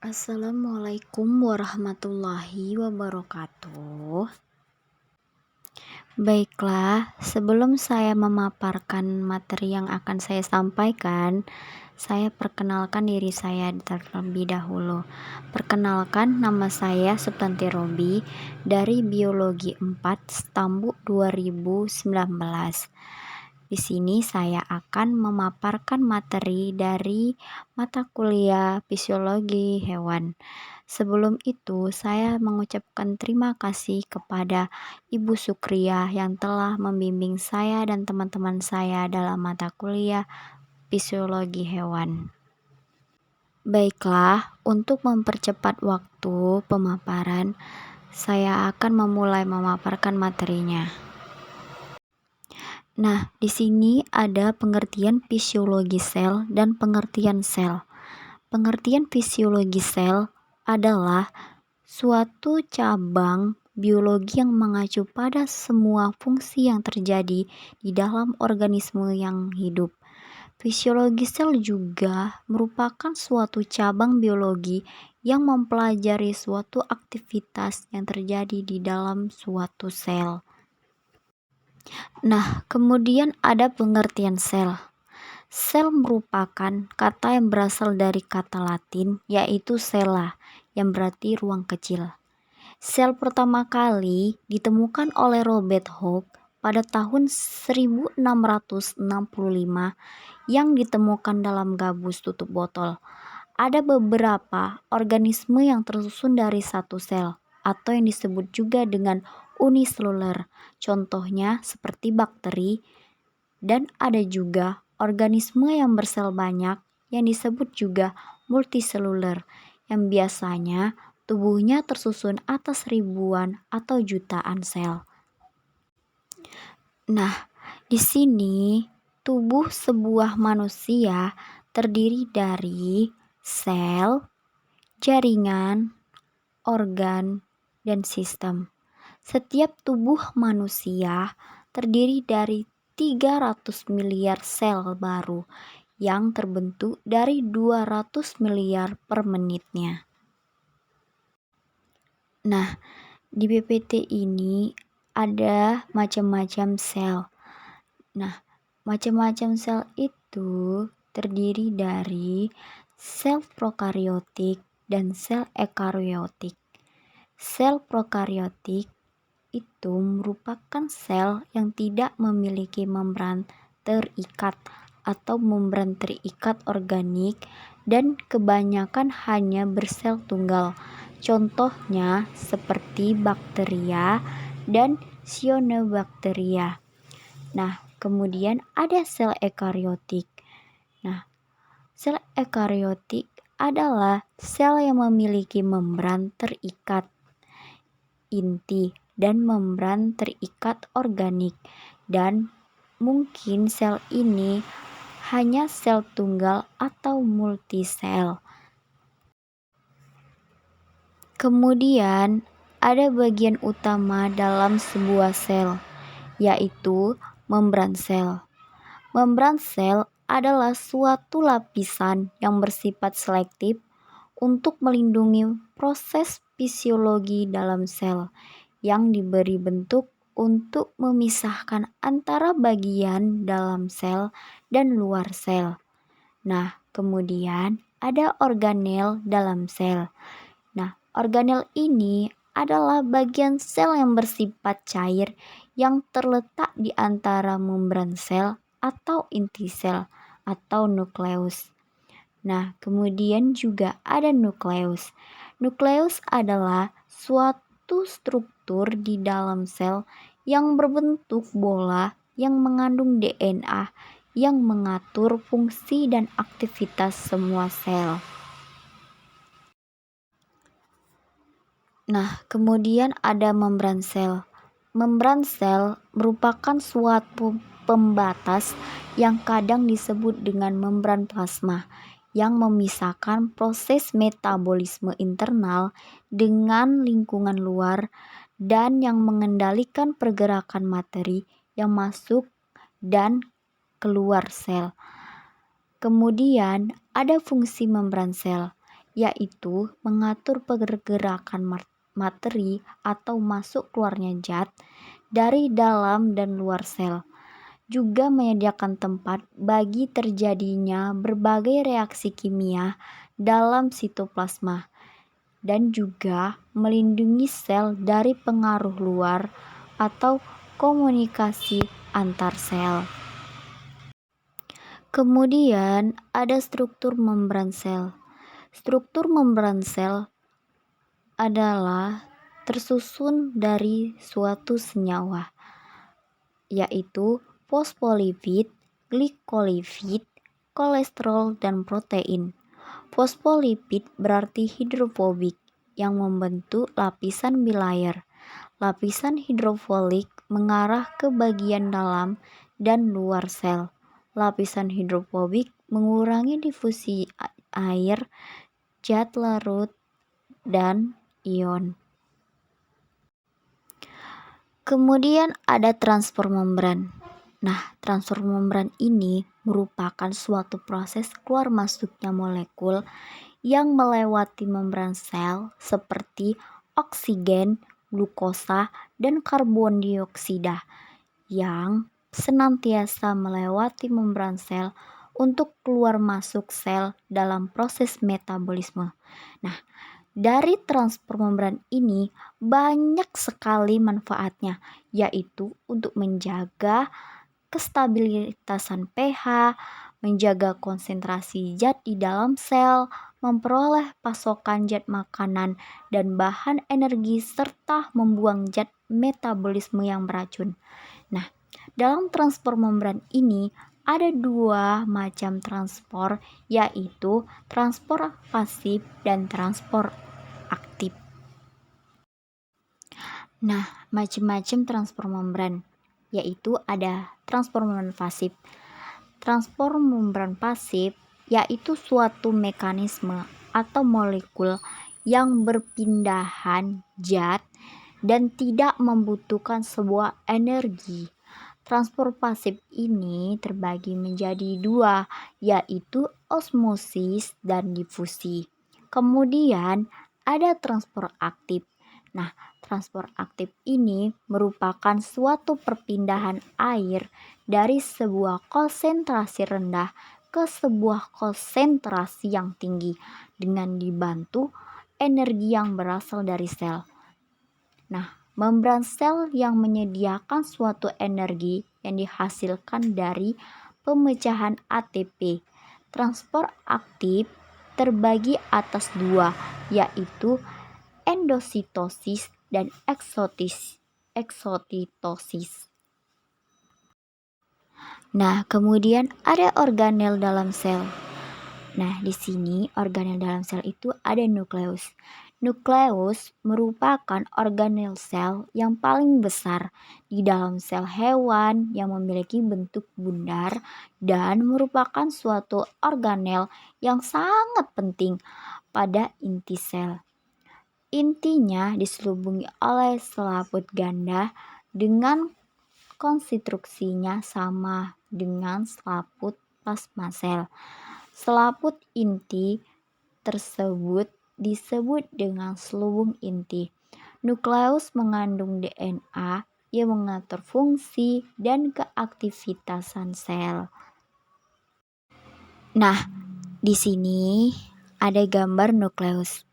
Assalamualaikum warahmatullahi wabarakatuh. Baiklah, sebelum saya memaparkan materi yang akan saya sampaikan, saya perkenalkan diri saya terlebih dahulu. Perkenalkan, nama saya Suptanti Robi dari Biologi 4 Stambuk 2019. Di sini saya akan memaparkan materi dari mata kuliah Fisiologi Hewan. Sebelum itu, saya mengucapkan terima kasih kepada Ibu Sukriah yang telah membimbing saya dan teman-teman saya dalam mata kuliah Fisiologi Hewan. Baiklah, untuk mempercepat waktu pemaparan, saya akan memulai memaparkan materinya. Nah, di sini ada pengertian fisiologi sel dan pengertian sel. Pengertian fisiologi sel adalah suatu cabang biologi yang mengacu pada semua fungsi yang terjadi di dalam organisme yang hidup. Fisiologi sel juga merupakan suatu cabang biologi yang mempelajari suatu aktivitas yang terjadi di dalam suatu sel. Nah, kemudian ada pengertian sel. Sel merupakan kata yang berasal dari kata Latin, yaitu cella, yang berarti ruang kecil. Sel pertama kali ditemukan oleh Robert Hooke pada tahun 1665 yang ditemukan dalam gabus tutup botol. Ada beberapa organisme yang tersusun dari satu sel, atau yang disebut juga dengan uniseluler. Contohnya seperti bakteri, dan ada juga organisme yang bersel banyak yang disebut juga multiseluler, yang biasanya tubuhnya tersusun atas ribuan atau jutaan sel. Nah, di sini tubuh sebuah manusia terdiri dari sel, jaringan, organ, dan sistem. Setiap tubuh manusia terdiri dari 300 miliar sel baru yang terbentuk dari 200 miliar per menitnya. Nah, di PPT ini ada macam-macam sel. Nah, macam-macam sel itu terdiri dari sel prokariotik dan sel ekariotik. Sel prokariotik itu merupakan sel yang tidak memiliki membran terikat atau membran terikat organik dan kebanyakan hanya bersel tunggal. Contohnya seperti bakteria dan cyanobacteria. Nah, kemudian ada sel ekariotik. Nah, sel ekariotik adalah sel yang memiliki membran terikat inti dan membran terikat organik, dan mungkin sel ini hanya sel tunggal atau multisel. Kemudian ada bagian utama dalam sebuah sel, yaitu membran sel. Membran sel adalah suatu lapisan yang bersifat selektif untuk melindungi proses fisiologi dalam sel yang diberi bentuk untuk memisahkan antara bagian dalam sel dan luar sel. Nah, kemudian ada organel dalam sel. Nah, organel ini adalah bagian sel yang bersifat cair yang terletak di antara membran sel atau inti sel atau nukleus. Nah, kemudian juga ada nukleus. Nukleus adalah suatu struktur di dalam sel yang berbentuk bola yang mengandung DNA yang mengatur fungsi dan aktivitas semua sel. Nah, kemudian ada membran sel. Membran sel merupakan suatu pembatas yang kadang disebut dengan membran plasma yang memisahkan proses metabolisme internal dengan lingkungan luar dan yang mengendalikan pergerakan materi yang masuk dan keluar sel. Kemudian ada fungsi membran sel, yaitu mengatur pergerakan materi atau masuk keluarnya zat dari dalam dan luar sel. Juga menyediakan tempat bagi terjadinya berbagai reaksi kimia dalam sitoplasma dan juga melindungi sel dari pengaruh luar atau komunikasi antar sel. Kemudian ada struktur membran sel. Struktur membran sel adalah tersusun dari suatu senyawa, yaitu fosfolipid, glikolipid, kolesterol, dan protein. Fosfolipid berarti hidrofobik yang membentuk lapisan bilayer. Lapisan hidrofilik mengarah ke bagian dalam dan luar sel. Lapisan hidrofobik mengurangi difusi air, zat larut, dan ion. Kemudian ada transport membran. Nah, transport membran ini merupakan suatu proses keluar masuknya molekul yang melewati membran sel seperti oksigen, glukosa, dan karbon dioksida yang senantiasa melewati membran sel untuk keluar masuk sel dalam proses metabolisme. Nah, dari transport membran ini banyak sekali manfaatnya, yaitu untuk menjaga kestabilitasan pH, menjaga konsentrasi zat di dalam sel, memperoleh pasokan zat makanan dan bahan energi, serta membuang zat metabolisme yang beracun. Nah, dalam transport membran ini ada dua macam transport, yaitu transport pasif dan transport aktif. Nah, macam-macam transport membran, yaitu ada transport membran pasif. Transport membran pasif yaitu suatu mekanisme atau molekul yang berpindahan zat dan tidak membutuhkan sebuah energi. Transport pasif ini terbagi menjadi dua, yaitu osmosis dan difusi. Kemudian ada transport aktif. Nah, transport aktif ini merupakan suatu perpindahan air dari sebuah konsentrasi rendah ke sebuah konsentrasi yang tinggi dengan dibantu energi yang berasal dari sel. Nah, membran sel yang menyediakan suatu energi yang dihasilkan dari pemecahan ATP. Transport aktif terbagi atas dua, yaitu endositosis dan eksotitosis. Nah, kemudian ada organel dalam sel. Nah, di sini organel dalam sel itu ada nukleus. Nukleus merupakan organel sel yang paling besar di dalam sel hewan yang memiliki bentuk bundar dan merupakan suatu organel yang sangat penting pada inti sel. Intinya diselubungi oleh selaput ganda dengan konstruksinya sama dengan selaput plasma sel. Selaput inti tersebut disebut dengan selubung inti. Nukleus mengandung DNA yang mengatur fungsi dan keaktivitasan sel. Nah, di sini ada gambar nukleus.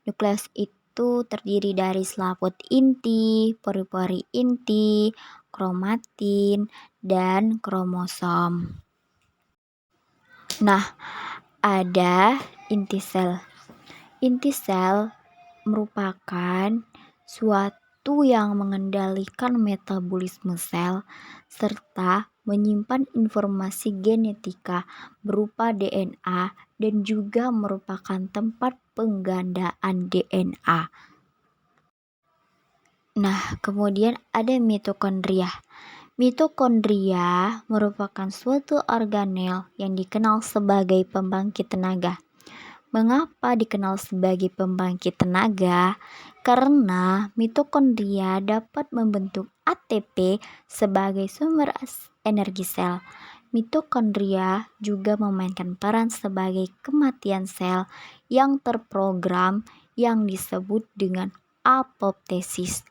Nukleus itu terdiri dari selaput inti, pori-pori inti, kromatin, dan kromosom. Nah, ada inti sel. Inti sel merupakan suatu yang mengendalikan metabolisme sel serta menyimpan informasi genetika berupa DNA dan juga merupakan tempat penggandaan DNA. Nah, kemudian ada mitokondria. Mitokondria merupakan suatu organel yang dikenal sebagai pembangkit tenaga. Mengapa dikenal sebagai pembangkit tenaga? Karena mitokondria dapat membentuk ATP sebagai sumber energi sel. Mitokondria juga memainkan peran sebagai kematian sel yang terprogram yang disebut dengan apoptosis.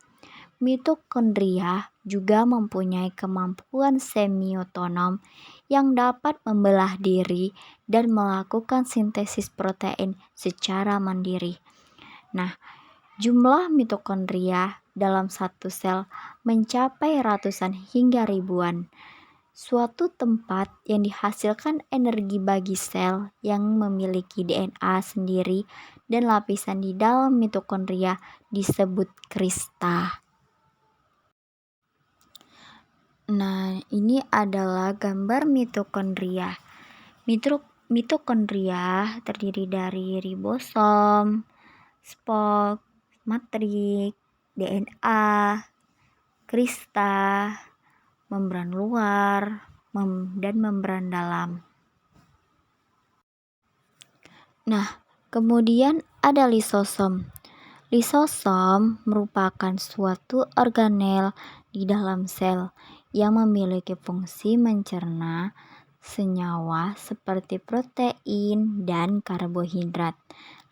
Mitokondria juga mempunyai kemampuan semi-otonom yang dapat membelah diri dan melakukan sintesis protein secara mandiri. Nah, jumlah mitokondria dalam satu sel mencapai ratusan hingga ribuan. Suatu tempat yang dihasilkan energi bagi sel yang memiliki DNA sendiri dan lapisan di dalam mitokondria disebut krista. Nah, ini adalah gambar mitokondria. Mitokondria terdiri dari ribosom, spike, matrik, DNA, krista, membran luar, dan membran dalam. Nah, kemudian ada lisosom. Lisosom merupakan suatu organel di dalam sel yang memiliki fungsi mencerna senyawa seperti protein dan karbohidrat.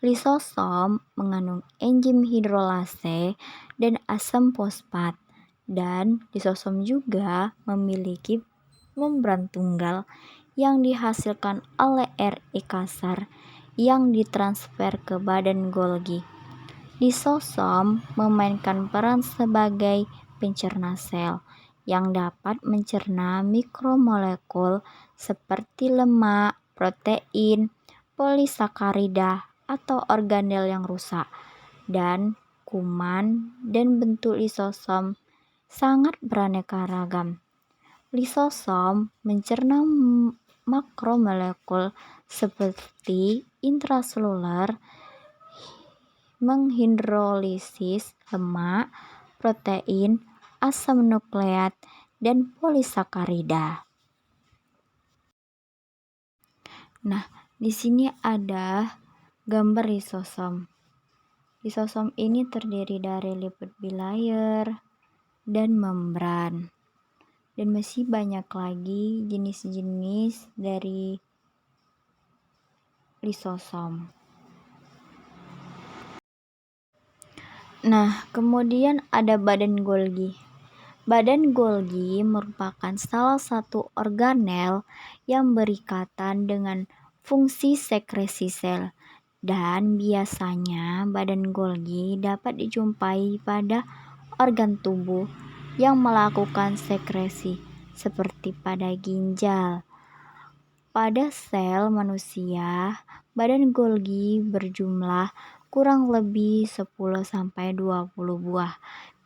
Lisosom mengandung enzim hidrolase dan asam fosfat, dan lisosom juga memiliki membran tunggal yang dihasilkan oleh RE kasar yang ditransfer ke badan Golgi. Lisosom memainkan peran sebagai pencerna sel yang dapat mencerna mikromolekul seperti lemak, protein, polisakarida, atau organel yang rusak. Dan kuman dan bentuk lisosom sangat beraneka ragam. Lisosom mencerna makromolekul seperti intraseluler, menghidrolisis lemak, protein, asam nukleat, dan polisakarida. Nah, di sini ada gambar lisosom. Lisosom ini terdiri dari lipid bilayer dan membran. Dan masih banyak lagi jenis-jenis dari lisosom. Nah, kemudian ada badan Golgi. Badan Golgi merupakan salah satu organel yang berikatan dengan fungsi sekresi sel, dan biasanya badan Golgi dapat dijumpai pada organ tubuh yang melakukan sekresi seperti pada ginjal. Pada sel manusia, badan Golgi berjumlah kurang lebih 10-20 buah.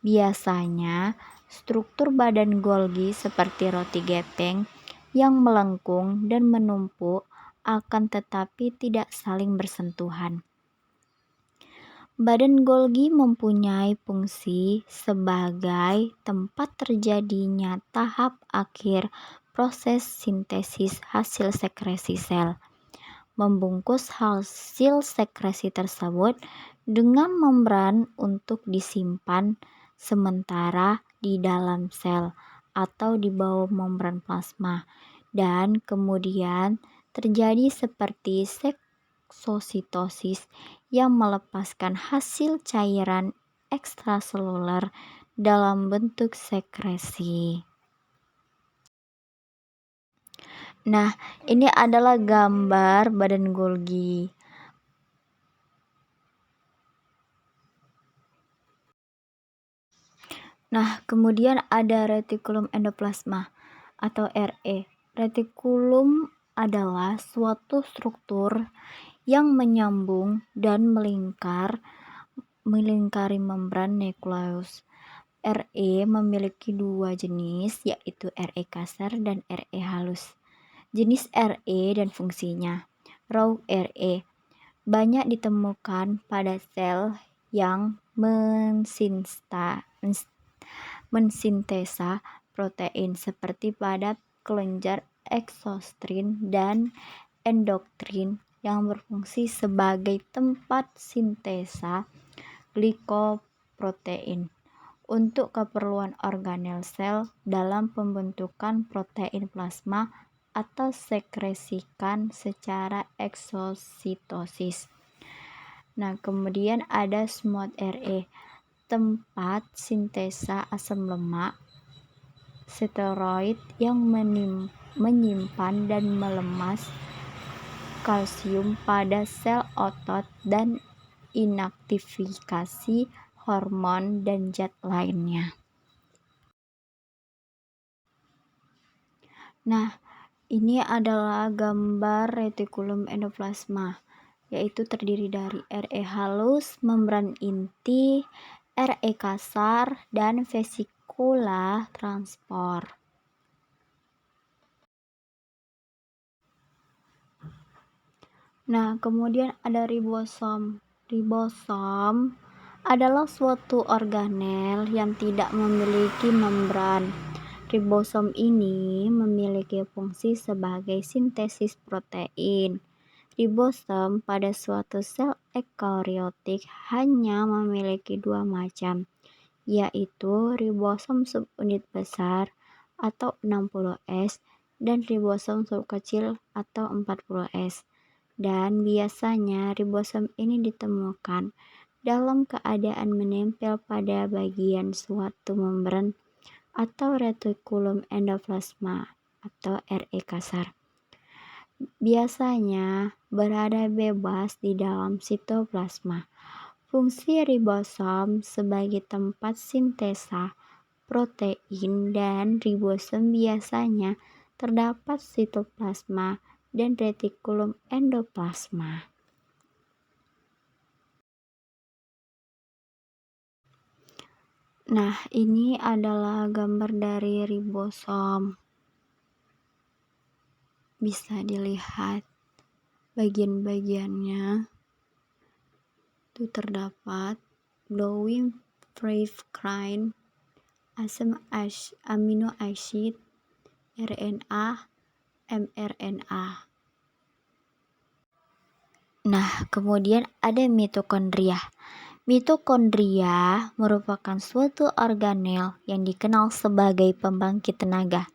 Biasanya, struktur badan Golgi seperti roti gepeng yang melengkung dan menumpuk akan tetapi tidak saling bersentuhan. Badan Golgi mempunyai fungsi sebagai tempat terjadinya tahap akhir proses sintesis hasil sekresi sel. Membungkus hasil sekresi tersebut dengan membran untuk disimpan sementara di dalam sel atau di bawah membran plasma, dan kemudian terjadi seperti eksositosis yang melepaskan hasil cairan ekstraseluler dalam bentuk sekresi. Nah, ini adalah gambar badan Golgi. Nah, kemudian ada retikulum endoplasma atau RE. Retikulum adalah suatu struktur yang menyambung dan melingkari membran nukleus. RE memiliki dua jenis, yaitu RE kasar dan RE halus. Jenis RE dan fungsinya. Raw RE banyak ditemukan pada sel yang mensintesa protein seperti pada kelenjar eksokrin dan endokrin yang berfungsi sebagai tempat sintesa glikoprotein untuk keperluan organel sel dalam pembentukan protein plasma atau sekresikan secara eksositosis. Nah, kemudian ada SMOD-RE, tempat sintesa asam lemak steroid yang menyimpan dan melemas kalsium pada sel otot dan inaktifikasi hormon dan zat lainnya. Nah, ini adalah gambar retikulum endoplasma, yaitu terdiri dari RE halus, membran inti, RE kasar, dan vesikula transport. Nah, kemudian ada ribosom. Ribosom adalah suatu organel yang tidak memiliki membran. Ribosom ini memiliki fungsi sebagai sintesis protein. Ribosom pada suatu sel eukariotik hanya memiliki dua macam, yaitu ribosom subunit besar atau 60S dan ribosom subkecil atau 40S. Dan biasanya ribosom ini ditemukan dalam keadaan menempel pada bagian suatu membran atau retikulum endoplasma atau RE kasar. Biasanya berada bebas di dalam sitoplasma. Fungsi ribosom sebagai tempat sintesa protein dan ribosom biasanya terdapat sitoplasma dan retikulum endoplasma. Nah, ini adalah gambar dari ribosom. Bisa dilihat bagian-bagiannya. Itu terdapat glowing preprine, asam amino acid, RNA, mRNA. Nah, kemudian ada mitokondria. Mitokondria merupakan suatu organel yang dikenal sebagai pembangkit tenaga.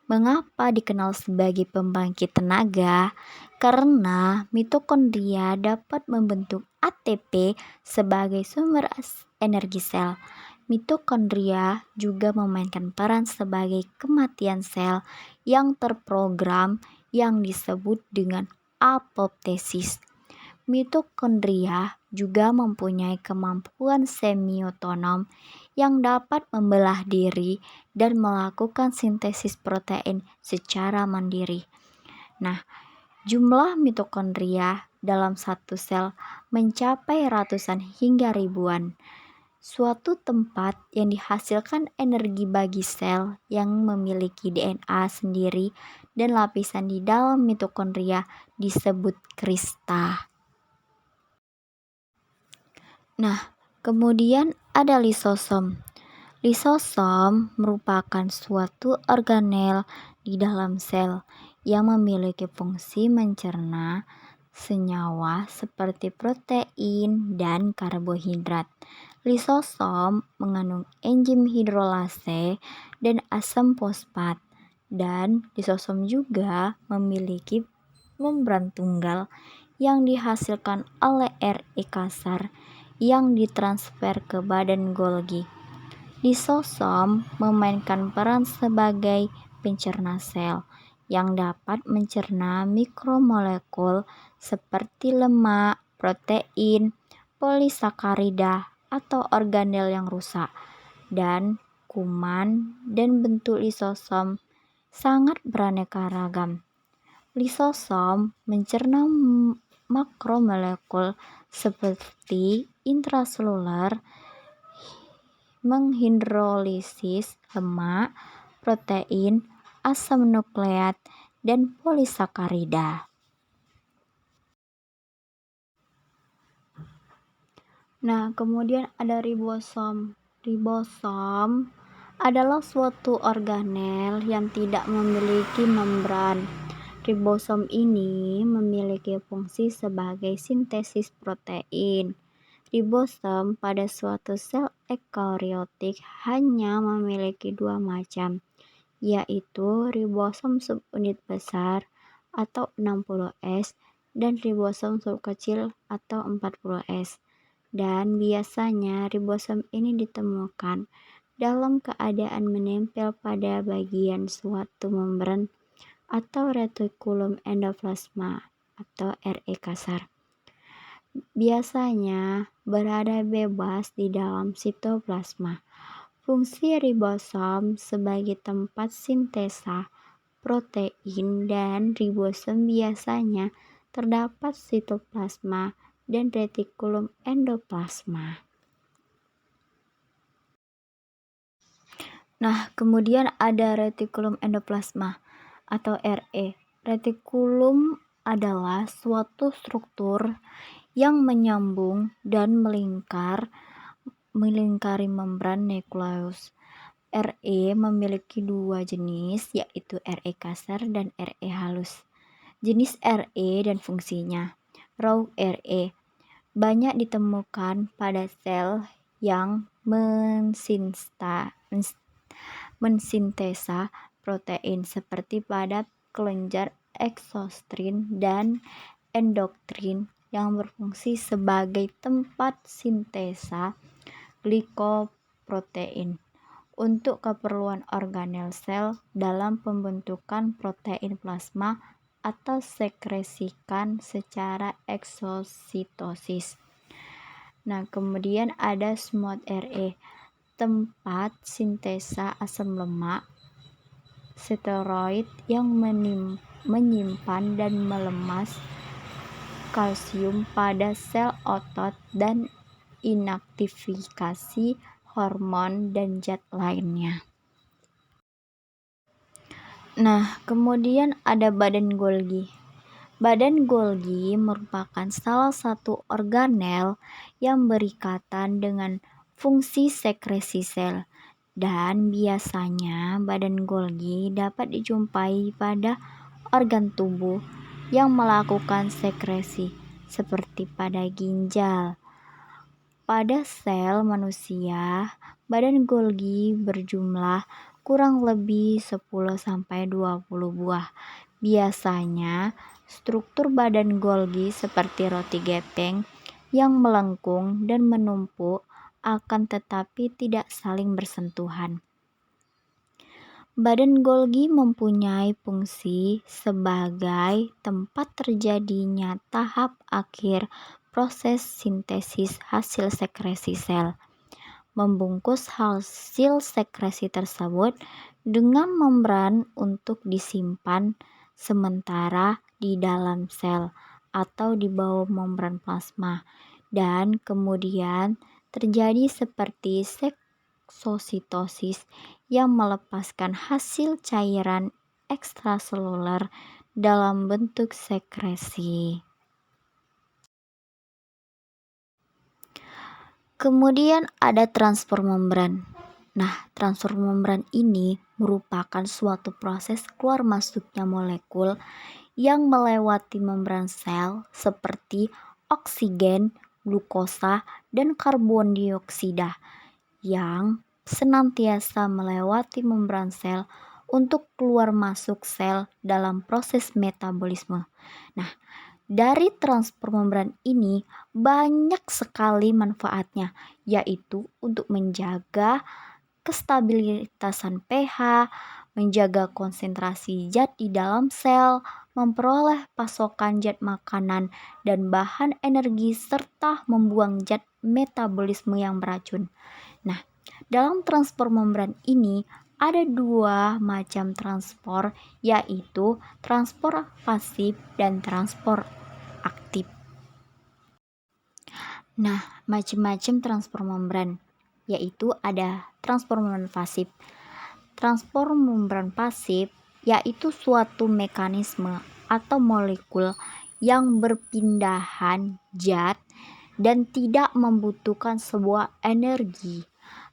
Mengapa dikenal sebagai pembangkit tenaga? Karena mitokondria dapat membentuk ATP sebagai sumber energi sel. Mitokondria juga memainkan peran sebagai kematian sel yang terprogram yang disebut dengan apoptosis. Mitokondria juga mempunyai kemampuan semi-otonom yang dapat membelah diri dan melakukan sintesis protein secara mandiri. Nah, jumlah mitokondria dalam satu sel mencapai ratusan hingga ribuan. Suatu tempat yang dihasilkan energi bagi sel yang memiliki DNA sendiri dan lapisan di dalam mitokondria disebut krista. Nah, kemudian ada lisosom. Lisosom merupakan suatu organel di dalam sel yang memiliki fungsi mencerna senyawa seperti protein dan karbohidrat. Lisosom mengandung enzim hidrolase dan asam fosfat, dan lisosom juga memiliki membran tunggal yang dihasilkan oleh RE kasar yang ditransfer ke badan Golgi. Lisosom memainkan peran sebagai pencerna sel yang dapat mencerna mikromolekul seperti lemak, protein, polisakarida atau organel yang rusak, dan kuman dan bentuk lisosom sangat beraneka ragam. Lisosom mencerna makromolekul seperti intraseluler, menghidrolisis lemak, protein, asam nukleat, dan polisakarida. Nah, kemudian ada ribosom. Ribosom adalah suatu organel yang tidak memiliki membran. Ribosom ini memiliki fungsi sebagai sintesis protein. Ribosom pada suatu sel eukariotik hanya memiliki dua macam, yaitu ribosom subunit besar atau 60S dan ribosom subkecil atau 40S. Dan biasanya ribosom ini ditemukan dalam keadaan menempel pada bagian suatu membran atau retikulum endoplasma atau RE kasar. Biasanya berada bebas di dalam sitoplasma. Fungsi ribosom sebagai tempat sintesa protein dan ribosom biasanya terdapat sitoplasma dan retikulum endoplasma. Nah, kemudian ada retikulum endoplasma atau RE. Retikulum adalah suatu struktur yang menyambung dan melingkari membran nukleus. RE memiliki dua jenis, yaitu RE kasar dan RE halus. Jenis RE dan fungsinya. Raw RE banyak ditemukan pada sel yang mensintesa protein seperti pada kelenjar eksostrin dan endokrin yang berfungsi sebagai tempat sintesa glikoprotein untuk keperluan organel sel dalam pembentukan protein plasma atau sekresikan secara eksositosis. Nah, kemudian ada SMOD RE, tempat sintesa asam lemak steroid yang menyimpan dan melemas kalsium pada sel otot dan inaktifikasi hormon dan zat lainnya. Nah, kemudian ada badan Golgi. Badan Golgi merupakan salah satu organel yang berikatan dengan fungsi sekresi sel, dan biasanya badan Golgi dapat dijumpai pada organ tubuh yang melakukan sekresi, seperti pada ginjal. Pada sel manusia, badan Golgi berjumlah kurang lebih 10-20 buah. Biasanya, struktur badan Golgi seperti roti gepeng yang melengkung dan menumpuk akan tetapi tidak saling bersentuhan. Badan Golgi mempunyai fungsi sebagai tempat terjadinya tahap akhir proses sintesis hasil sekresi sel. Membungkus hasil sekresi tersebut dengan membran untuk disimpan sementara di dalam sel atau di bawah membran plasma, dan kemudian terjadi seperti eksositosis yang melepaskan hasil cairan ekstraseluler dalam bentuk sekresi. Kemudian ada transport membran. Nah, transport membran ini merupakan suatu proses keluar masuknya molekul yang melewati membran sel seperti oksigen, glukosa, dan karbon dioksida yang senantiasa melewati membran sel untuk keluar masuk sel dalam proses metabolisme. Nah, dari transport membran ini banyak sekali manfaatnya, yaitu untuk menjaga kestabilitasan pH, menjaga konsentrasi zat di dalam sel, memperoleh pasokan zat makanan dan bahan energi, serta membuang zat metabolisme yang beracun. Nah, dalam transport membran ini ada dua macam transport, yaitu transport pasif dan transport aktif. Nah, macam-macam transport membran, yaitu ada transport membran pasif. Transport membran pasif yaitu suatu mekanisme atau molekul yang berpindahan zat dan tidak membutuhkan sebuah energi.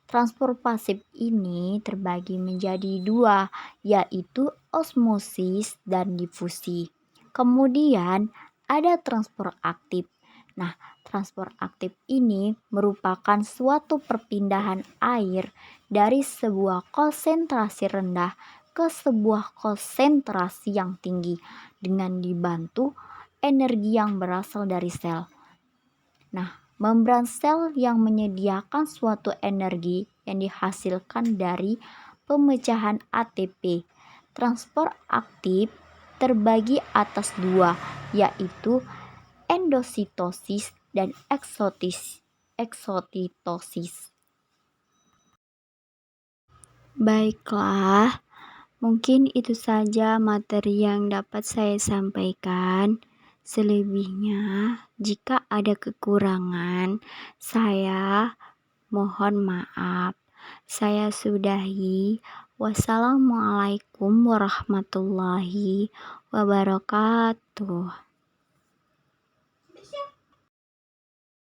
Transport pasif ini terbagi menjadi dua, yaitu osmosis dan difusi. Kemudian ada transport aktif. Nah, transport aktif ini merupakan suatu perpindahan air dari sebuah konsentrasi rendah ke sebuah konsentrasi yang tinggi dengan dibantu energi yang berasal dari sel. Nah, membran sel yang menyediakan suatu energi yang dihasilkan dari pemecahan ATP. Transport aktif terbagi atas dua, yaitu endositosis dan eksotitosis. Baiklah, mungkin itu saja materi yang dapat saya sampaikan. Selebihnya, jika ada kekurangan, saya mohon maaf. Saya sudahi. Wassalamualaikum warahmatullahi wabarakatuh.